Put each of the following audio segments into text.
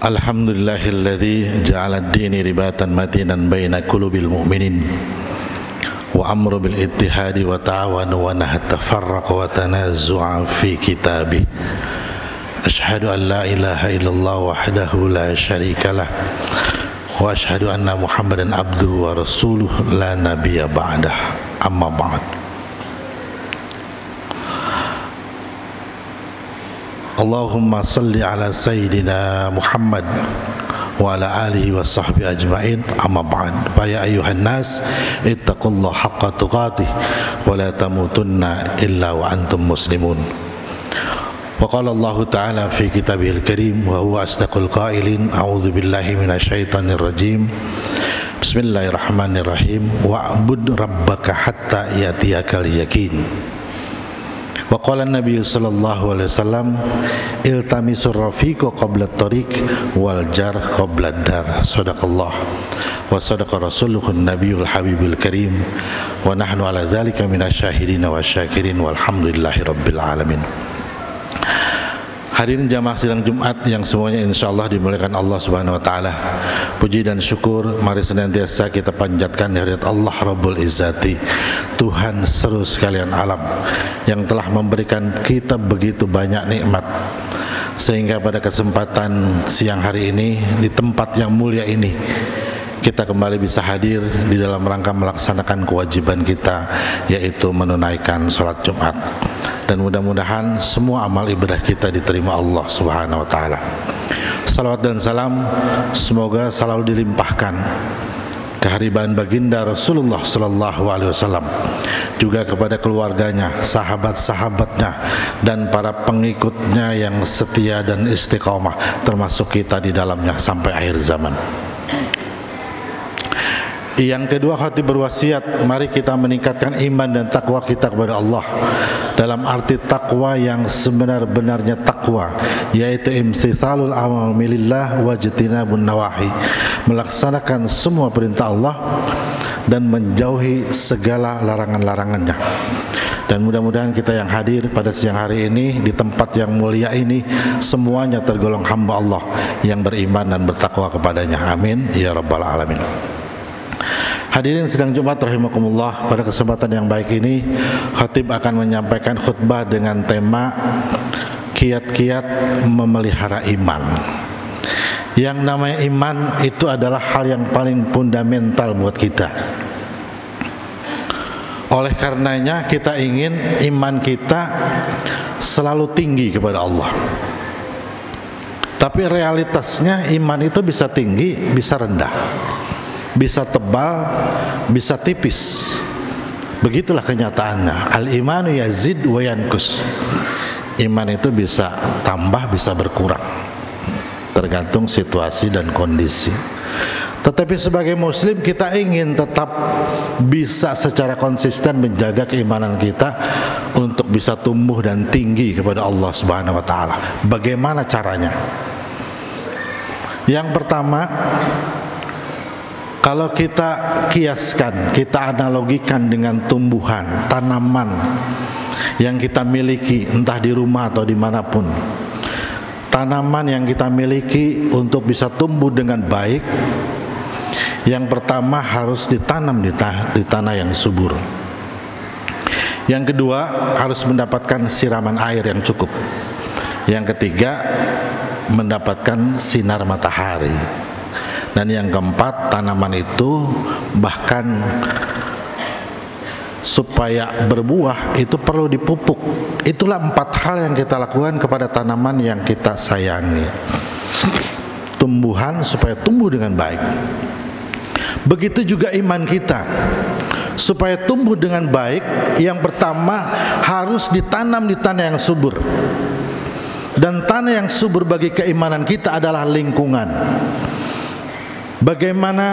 Alhamdulillahilladzi ja'ala ad-dini ribatan matinan baina qulubil mu'minin wa amru bil ittihadi wa ta'awanu wa nahat tafarraq wa tanazu'a fi kitabih. Asyhadu an la ilaha illallah wahdahu la syarikalah wa asyhadu anna Muhammadan abduhu wa rasuluh la nabiyya ba'dah. Amma ba'd. Allahumma salli ala sayyidina Muhammad wa ala alihi wa sahbihi ajma'in. Amma ba'd. Fa ya ayyuhan nas ittaqullaha haqqa tuqatih wa la tamutunna illa wa antum muslimun. Wa qala Allah ta'ala fi kitabihil karim wa huwa asdaqul qailin a'udzu billahi minasyaitonir rajim. Bismillahirrahmanirrahim. Wa'bud rabbaka hatta yatiyakal yakin. Wa qala an-nabiy sallallahu alaihi wasallam iltamisur rafiqa qabla at-tariq wal jar qabla ad-dar. Shadaqallah wa sadaqa rasuluhun nabiyul habibul karim wa nahnu ala dzalika minasyahidin wa syakirin walhamdulillahi rabbil alamin. Hadirin jamaah sidang Jumat yang semuanya insyaallah dimuliakan Allah Subhanahu wa taala. Puji dan syukur mari senantiasa kita panjatkan kehadirat Allah Rabbul Izzati, Tuhan seru sekalian alam, yang telah memberikan kita begitu banyak nikmat, sehingga pada kesempatan siang hari ini di tempat yang mulia ini kita kembali bisa hadir di dalam rangka melaksanakan kewajiban kita, yaitu menunaikan sholat Jumat. Dan mudah-mudahan semua amal ibadah kita diterima Allah Subhanahu wa taala. Salawat dan salam semoga selalu dilimpahkan kehadiran baginda Rasulullah sallallahu alaihi wasallam, juga kepada keluarganya, sahabat-sahabatnya dan para pengikutnya yang setia dan istiqomah, termasuk kita di dalamnya sampai akhir zaman. Yang kedua, khatib berwasiat, mari kita meningkatkan iman dan takwa kita kepada Allah, dalam arti takwa yang sebenar-benarnya takwa, yaitu imtithalul awamirillah wajtinabun nawahi, melaksanakan semua perintah Allah dan menjauhi segala larangan-larangannya. Dan mudah-mudahan kita yang hadir pada siang hari ini di tempat yang mulia ini semuanya tergolong hamba Allah yang beriman dan bertakwa kepadanya. Amin ya rabbal alamin. Hadirin sidang Jumat rahimakumullah, pada kesempatan yang baik ini khatib akan menyampaikan khutbah dengan tema kiat-kiat memelihara iman. Yang namanya iman itu adalah hal yang paling fundamental buat kita. Oleh karenanya kita ingin iman kita selalu tinggi kepada Allah. Tapi realitasnya iman itu bisa tinggi, bisa rendah, bisa tebal, bisa tipis. Begitulah kenyataannya. Al-imanu yazid wa yankus. Iman itu bisa tambah, bisa berkurang, tergantung situasi dan kondisi. Tetapi sebagai muslim kita ingin tetap bisa secara konsisten menjaga keimanan kita untuk bisa tumbuh dan tinggi kepada Allah Subhanahu wa taala. Bagaimana caranya? Yang pertama, kalau kita kiaskan, kita analogikan dengan tumbuhan, tanaman yang kita miliki, entah di rumah atau dimanapun. Tanaman yang kita miliki untuk bisa tumbuh dengan baik, yang pertama harus ditanam di tanah yang subur. Yang kedua, harus mendapatkan siraman air yang cukup. Yang ketiga, mendapatkan sinar matahari. Dan yang keempat, tanaman itu bahkan supaya berbuah itu perlu dipupuk. Itulah 4 hal yang kita lakukan kepada tanaman yang kita sayangi. Tumbuhan supaya tumbuh dengan baik. Begitu juga iman kita, supaya tumbuh dengan baik, yang pertama harus ditanam di tanah yang subur. Dan tanah yang subur bagi keimanan kita adalah lingkungan. Bagaimana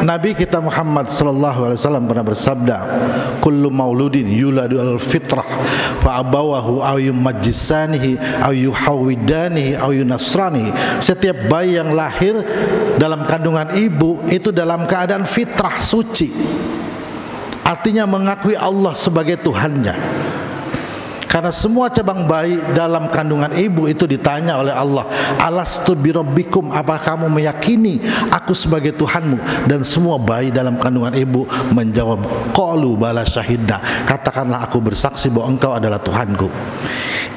Nabi kita Muhammad sallallahu alaihi wasallam pernah bersabda, kullu mauludin yuladu al fitrah fa abawahu aw yumajjisanihi aw yuhawidanihi aw yunasrani. Setiap bayi yang lahir dalam kandungan ibu itu dalam keadaan fitrah suci, artinya mengakui Allah sebagai Tuhannya. Karena semua cabang bayi dalam kandungan ibu itu ditanya oleh Allah, alastu birabbikum, apa kamu meyakini aku sebagai Tuhanmu? Dan semua bayi dalam kandungan ibu menjawab, qalu bala syahidna, katakanlah aku bersaksi bahwa engkau adalah Tuhanku.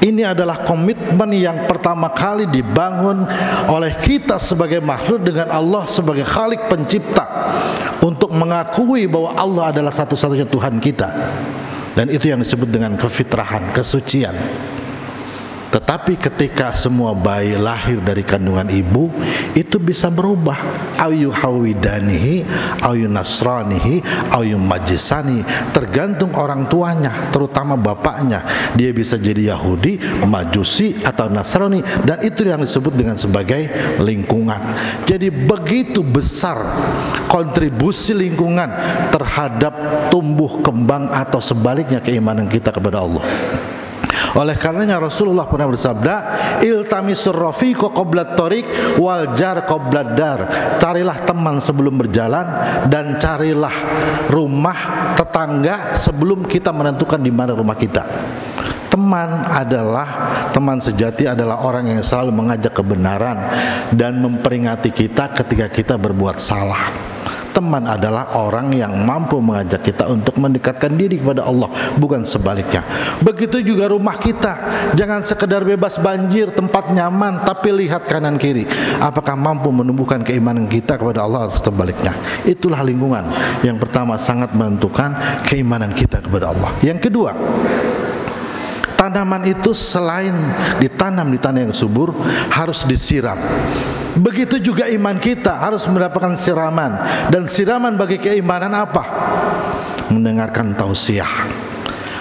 Ini adalah komitmen yang pertama kali dibangun oleh kita sebagai makhluk dengan Allah sebagai Khalik pencipta, untuk mengakui bahwa Allah adalah satu-satunya Tuhan kita. Dan itu yang disebut dengan kefitrahan, kesucian. Tetapi ketika semua bayi lahir dari kandungan ibu, itu bisa berubah. Ayu hawidanihi, ayu nasranihi, ayu majisani, tergantung orang tuanya, terutama bapaknya. Dia bisa jadi Yahudi, Majusi, atau Nasrani. Dan itu yang disebut dengan sebagai lingkungan. Jadi begitu besar kontribusi lingkungan terhadap tumbuh kembang atau sebaliknya keimanan kita kepada Allah. Oleh karenanya Rasulullah pernah bersabda, iltamisur rafiqa qabla thariq wal jar qabla dar. Carilah teman sebelum berjalan, dan carilah rumah tetangga sebelum kita menentukan di mana rumah kita. Teman sejati adalah orang yang selalu mengajak kebenaran dan memperingati kita ketika kita berbuat salah. Teman adalah orang yang mampu mengajak kita untuk mendekatkan diri kepada Allah, bukan sebaliknya. Begitu juga rumah kita, jangan sekedar bebas banjir, tempat nyaman, tapi lihat kanan kiri, apakah mampu menumbuhkan keimanan kita kepada Allah atau sebaliknya. Itulah lingkungan yang pertama sangat menentukan keimanan kita kepada Allah. Yang kedua, tanaman itu selain ditanam di tanah yang subur, harus disiram. Begitu juga iman kita harus mendapatkan siraman. Dan siraman bagi keimanan apa? Mendengarkan tausiah,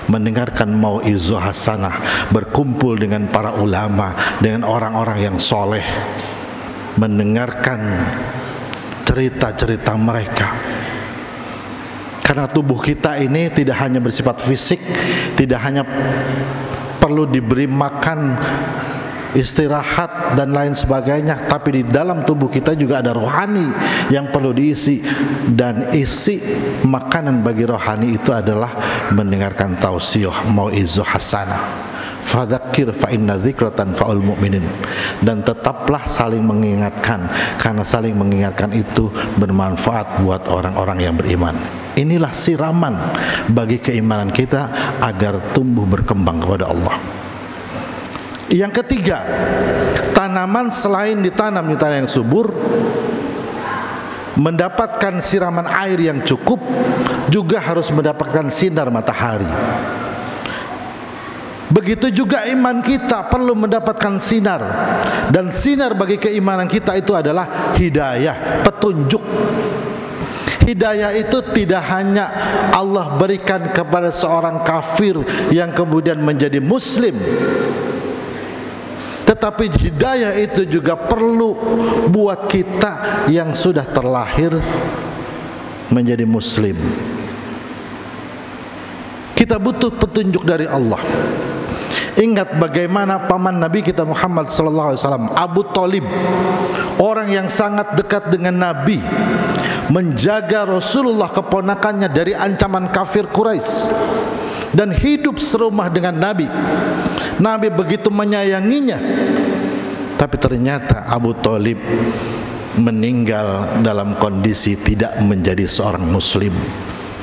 mendengarkan mau'izah hasanah, berkumpul dengan para ulama, dengan orang-orang yang soleh, mendengarkan cerita-cerita mereka. Karena tubuh kita ini tidak hanya bersifat fisik, tidak hanya perlu diberi makan, istirahat dan lain sebagainya, tapi di dalam tubuh kita juga ada rohani yang perlu diisi. Dan isi makanan bagi rohani itu adalah mendengarkan tausiah, mau'izah hasanah. Fadzakir fa inna dzikra tanfa'ul mu'minin. Dan tetaplah saling mengingatkan, karena saling mengingatkan itu bermanfaat buat orang-orang yang beriman. Inilah siraman bagi keimanan kita agar tumbuh berkembang kepada Allah. Yang ketiga, tanaman selain ditanam di tanah yang subur, mendapatkan siraman air yang cukup, juga harus mendapatkan sinar matahari. Begitu juga iman kita perlu mendapatkan sinar. Dan sinar bagi keimanan kita itu adalah hidayah, petunjuk. Hidayah itu tidak hanya Allah berikan kepada seorang kafir yang kemudian menjadi muslim, tetapi hidayah itu juga perlu buat kita yang sudah terlahir menjadi muslim. Kita butuh petunjuk dari Allah. Ingat bagaimana paman Nabi kita Muhammad SAW, Abu Thalib, orang yang sangat dekat dengan Nabi, menjaga Rasulullah keponakannya dari ancaman kafir Quraisy, dan hidup serumah dengan Nabi. Nabi begitu menyayanginya, tapi ternyata Abu Thalib meninggal dalam kondisi tidak menjadi seorang muslim,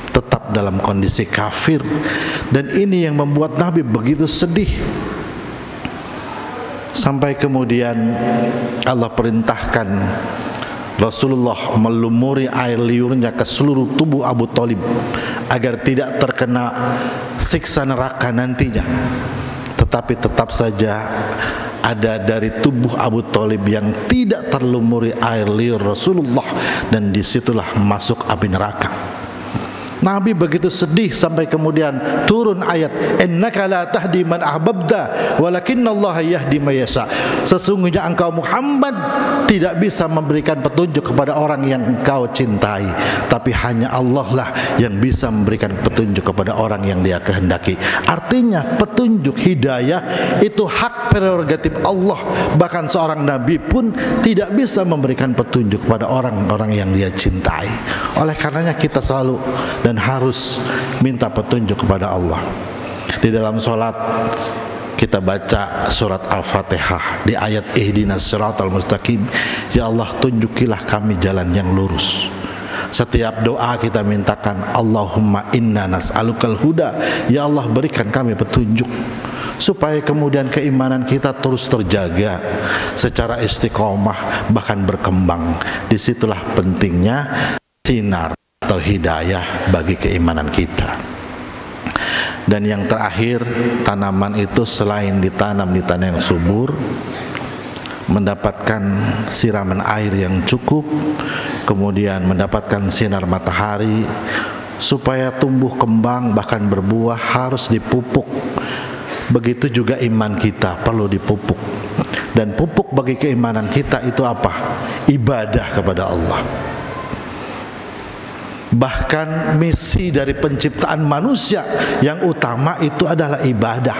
tetap dalam kondisi kafir. Dan ini yang membuat Nabi begitu sedih, sampai kemudian Allah perintahkan Rasulullah melumuri air liurnya ke seluruh tubuh Abu Thalib agar tidak terkena siksa neraka nantinya. Tetapi tetap saja ada dari tubuh Abu Thalib yang tidak terlumuri air liur Rasulullah, dan disitulah masuk api neraka. Nabi begitu sedih sampai kemudian turun ayat, innaka la tahdi man ahbabta walakinallaha yahdi may yasha. Sesungguhnya engkau Muhammad tidak bisa memberikan petunjuk kepada orang yang engkau cintai, tapi hanya Allah lah yang bisa memberikan petunjuk kepada orang yang Dia kehendaki. Artinya petunjuk, hidayah itu hak prerogatif Allah. Bahkan seorang nabi pun tidak bisa memberikan petunjuk kepada orang-orang yang Dia cintai. Oleh karenanya kita selalu dan harus minta petunjuk kepada Allah. Di dalam sholat kita baca surat Al-Fatihah di ayat ihdinas siratal mustaqim, ya Allah tunjukilah kami jalan yang lurus. Setiap doa kita mintakan Allahumma inna nas'alukal huda, ya Allah berikan kami petunjuk, supaya kemudian keimanan kita terus terjaga secara istiqomah bahkan berkembang. Disitulah pentingnya sinar atau hidayah bagi keimanan kita. Dan yang terakhir, tanaman itu selain ditanam di tanah yang subur, mendapatkan siraman air yang cukup, kemudian mendapatkan sinar matahari, supaya tumbuh kembang bahkan berbuah harus dipupuk. Begitu juga iman kita perlu dipupuk. Dan pupuk bagi keimanan kita itu apa? Ibadah kepada Allah. Bahkan misi dari penciptaan manusia yang utama itu adalah ibadah.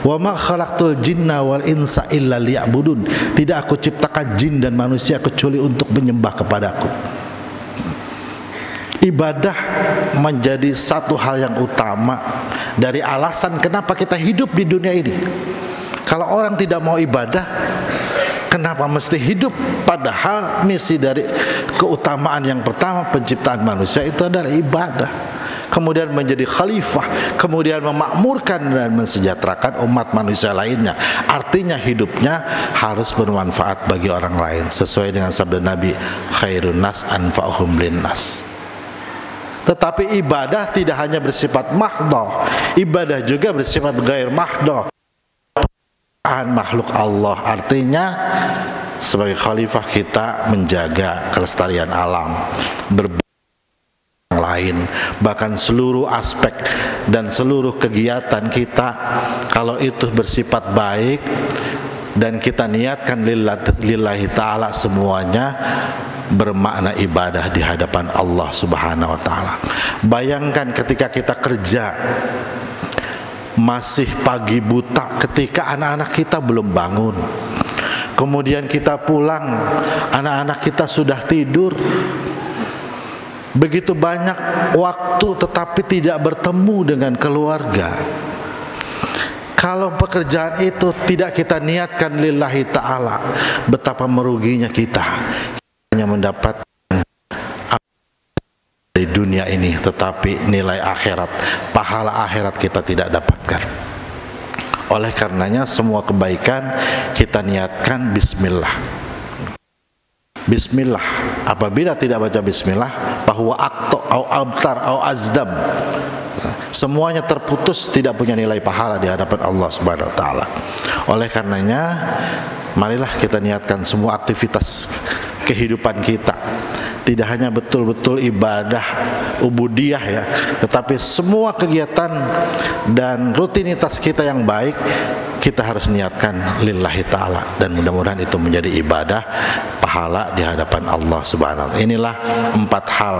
Wa ma khalaqtul jinna wal insa illa liya'budun. Tidak aku ciptakan jin dan manusia kecuali untuk menyembah kepadaku. Ibadah menjadi satu hal yang utama dari alasan kenapa kita hidup di dunia ini. Kalau orang tidak mau ibadah, kenapa mesti hidup? Padahal misi dari keutamaan yang pertama penciptaan manusia itu adalah ibadah. Kemudian menjadi khalifah, kemudian memakmurkan dan mensejahterakan umat manusia lainnya. Artinya hidupnya harus bermanfaat bagi orang lain, sesuai dengan sabda Nabi, khairun nas anfa'uhum linnas. Tetapi ibadah tidak hanya bersifat mahdoh, ibadah juga bersifat ghair mahdoh, makhluk Allah. Artinya sebagai khalifah kita menjaga kelestarian alam, berbagi lain, bahkan seluruh aspek dan seluruh kegiatan kita, kalau itu bersifat baik dan kita niatkan lillahi ta'ala, semuanya bermakna ibadah di hadapan Allah Subhanahu wa ta'ala. Bayangkan ketika kita kerja masih pagi buta, ketika anak-anak kita belum bangun, kemudian kita pulang, anak-anak kita sudah tidur. Begitu banyak waktu tetapi tidak bertemu dengan keluarga. Kalau pekerjaan itu tidak kita niatkan lillahi ta'ala, betapa meruginya kita. Hanya mendapatkan di dunia ini, tetapi nilai akhirat, pahala akhirat kita tidak dapatkan. Oleh karenanya semua kebaikan kita niatkan bismillah. Bismillah. Apabila tidak baca bismillah, bahwa akto au abtar au azdam, semuanya terputus, tidak punya nilai pahala di hadapan Allah Subhanahu wa taala. Oleh karenanya marilah kita niatkan semua aktivitas kehidupan kita, tidak hanya betul-betul ibadah ubudiyah ya, tetapi semua kegiatan dan rutinitas kita yang baik kita harus niatkan lillahi ta'ala, dan mudah-mudahan itu menjadi ibadah pahala di hadapan Allah Subhanahu wa ta'ala. Inilah 4 hal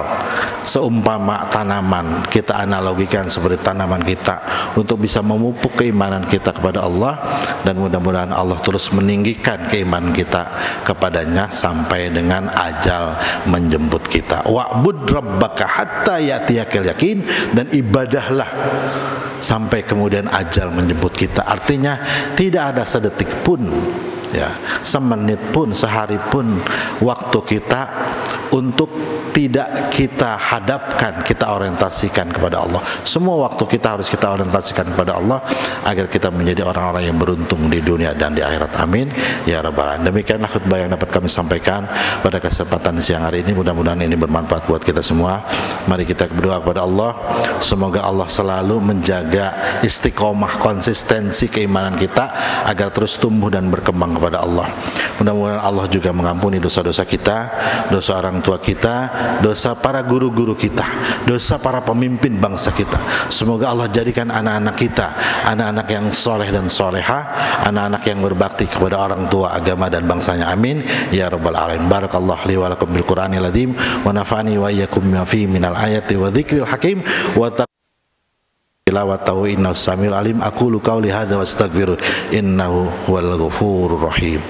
seumpama tanaman, kita analogikan seperti tanaman kita untuk bisa memupuk keimanan kita kepada Allah, dan mudah-mudahan Allah terus meninggikan keimanan kita kepadanya sampai dengan ajal menjemput kita. Wa'bud rabbaka hatta ya'tiyakal yakin, dan ibadahlah sampai kemudian ajal menjemput kita. Artinya tidak ada sedetik pun ya, semenit pun, sehari pun waktu kita untuk tidak kita hadapkan, kita orientasikan kepada Allah. Semua waktu kita harus kita orientasikan kepada Allah agar kita menjadi orang-orang yang beruntung di dunia dan di akhirat. Amin ya rabbal alamin. Demikianlah khutbah yang dapat kami sampaikan pada kesempatan siang hari ini. Mudah-mudahan ini bermanfaat buat kita semua. Mari kita berdoa kepada Allah, semoga Allah selalu menjaga istiqomah, konsistensi keimanan kita agar terus tumbuh dan berkembang kepada Allah. Mudah-mudahan Allah juga mengampuni dosa-dosa kita, dosa orang tua kita, dosa para guru-guru kita, dosa para pemimpin bangsa kita. Semoga Allah jadikan anak-anak kita anak-anak yang soleh dan soleha, anak-anak yang berbakti kepada orang tua, agama dan bangsanya. Amin ya rabbal alamin. Barakallahu li wa lakum bil Qur'anil azim wa nafa'ani wa iyyakum bima fihi minal ayati wa dzikril hakim wa tilawatahu innahu samiul alim. Aqulu qauli hadza wa astaghfiru innahu huwal ghafurur rahim.